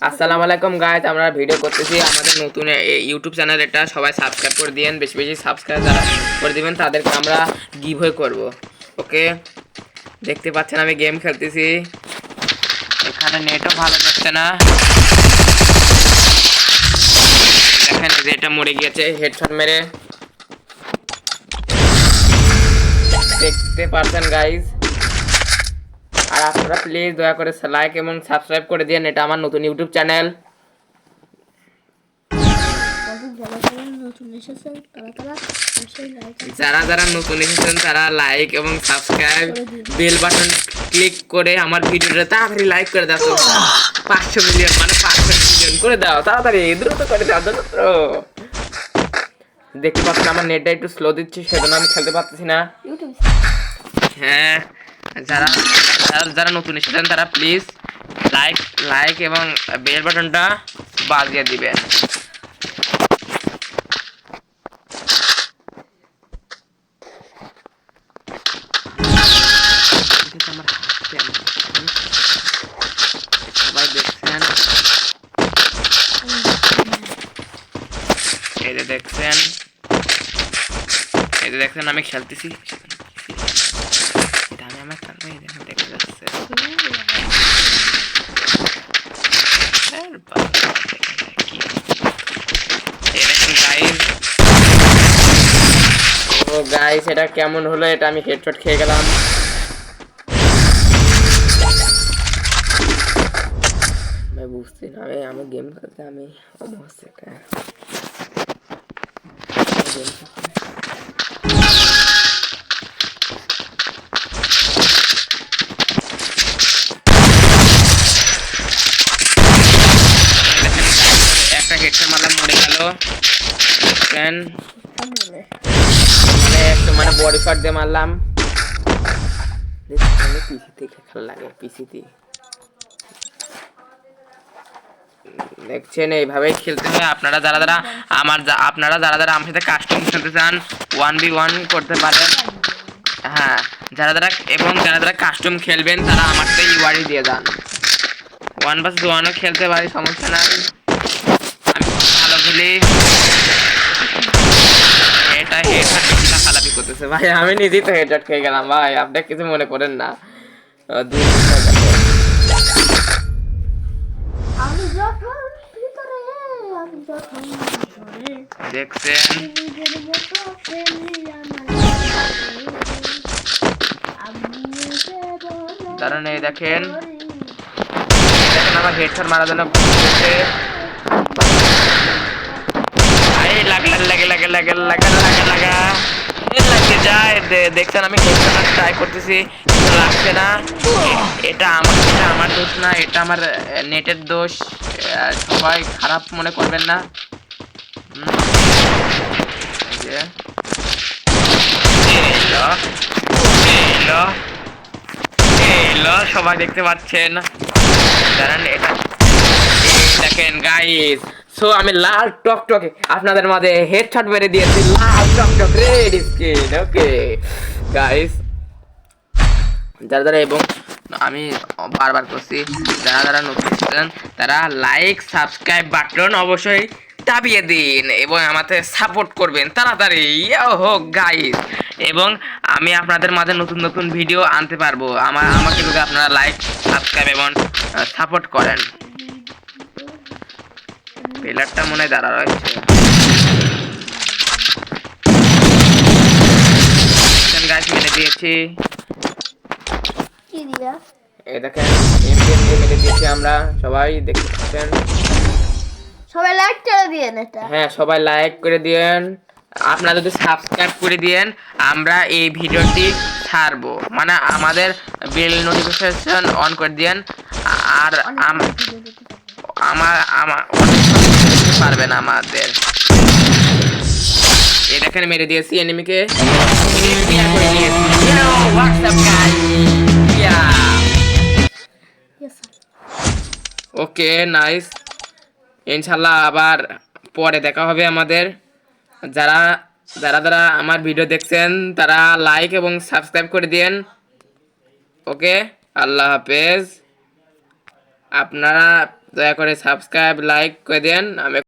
আসসালামু আলাইকুম গাইস, আমরা ভিডিও করতেছি আমাদের নতুন ইউটিউব চ্যানেল। এটা সবাই সাবস্ক্রাইব করে দিয়েন, বেশি বেশি সাবস্ক্রাইব যারা করে দিবেন তাদেরকে আমরা গিভওয়ে করব। ওকে, দেখতে পাচ্ছেন আমি গেম খেলতেছি, এখানে নেটও ভালো যাচ্ছে না। দেখেন যে এটা মরে গিয়েছে হেডশট মেরে, দেখতে পাচ্ছেন গাইস। আর আপনারা প্লিজ দয়া করে লাইক এবং সাবস্ক্রাইব করে দিন, এটা আমার নতুন ইউটিউব চ্যানেল। যারা যারা নতুন এসেছেন তারা লাইক এবং সাবস্ক্রাইব বেল বাটন ক্লিক করে আমার ভিডিওটা তাড়াতাড়ি লাইক করে দাও। 500 মিলিয়ন মানে 500 মিলিয়ন করে দাও, তাড়াতাড়ি দ্রুত করে দাও, দ্রুত। দেখতে পাচ্ছেন আমার নেটটা একটু স্লো দিচ্ছি, সেজন্য আমি খেলতে পারতেছি না। হ্যাঁ, যারা যারা নতুন এসেছেন তারা প্লিজ লাইক এবং বেল বাটনটা বাজিয়ে দিবেন। সবাই দেখছেন, এই যে দেখছেন, এই যে দেখছেন আমি খেলতেছি, এটা আমি আমার কারণে দেখে যাচ্ছে। ও গাইস, এটা কেমন হলো? এটা আমি হেডশট খেয়ে গেলাম। আমি বুঝছি না, আমি গেম খেলতে আমি অবশ্যই একটা হেডশট মারলাম, মরে গেল। মানে বডি শট দিয়ে মারলাম। পিসিতে খেলা লাগে, পিসিতে দেখছেন এইভাবেই খেলতে হয়। আপনারা যারা যারা আমার সাথে কাস্টম খেলতে চান 1v1 করতে পারেন। হ্যাঁ, যারা যারা কাস্টম খেলবেন তারা আমার সাথে ইউআরই দিয়ে যান, 1v1ও খেলতে পারি, সমস্যা নাই। আমি ভালো খেলি। এটা হেডশট খালাপি করতেছে ভাই, আমি নিজেই তো হেডশট খেয়ে গেলাম ভাই, আপনি কিছু মনে করেন না। দেখছেন দাঁড়ান, এই দেখেন আমার হেডশট মারার জন্য দেখছেন আমি হেডশট ট্রাই করতেছি, লাগছে না। এটা আমার দোষ না, এটা আমার নেটের দোষ। সবাই খারাপ মনে করবেন না। সবাই দেখতে পাচ্ছেন, দাঁড়ান এটা দেখেন গাইস। সো আমি লাল টকটকে আপনাদের মাঝে হেডশট মেরে দিয়েছি, লাল টকটক রেড স্কিন। ওকে গাইস, যারা যারা, এবং আমি বারবার করছি, যারা যারা নতুন এসেছেন তারা লাইক সাবস্ক্রাইব বাটন অবশ্যই দাবিয়ে দিন এবং আমাদের সাপোর্ট করবেন তাড়াতাড়ি হোক গাইস। এবং আমি আপনাদের মাঝে নতুন নতুন ভিডিও আনতে পারবো, আমাকে যদি আপনারা লাইক সাবস্ক্রাইব এবং সাপোর্ট করেন। পিলারটা মনে হয় দাঁড়া রয়েছে, গাছ মেরে দিয়েছি। এই দেখেন মেরে দিয়েছি আমরা, সবাই দেখতে পাচ্ছেন। সবাই লাইক করে দিয়েন এটা। হ্যাঁ, সবাই লাইক করে দিয়েন, আপনারা যদি সাবস্ক্রাইব করে দিয়েন আমরা এই ভিডিওটি ছাড়বো, মানে আমাদের বেল নোটিফিকেশন অন করে দিয়েন। আর আমার অনেক পারবেন আমাদের। এই দেখেন মেরে দিয়েছি এনিমিকে, ওকে নাইস। ইনশাল্লাহ আবার পরে দেখা হবে আমাদের। যারা যারা যারা আমার ভিডিও দেখছেন তারা লাইক এবং সাবস্ক্রাইব করে দিন। ওকে, আল্লাহ হাফেজ। আপনারা দয়া করে সাবস্ক্রাইব লাইক করে দেন। আমি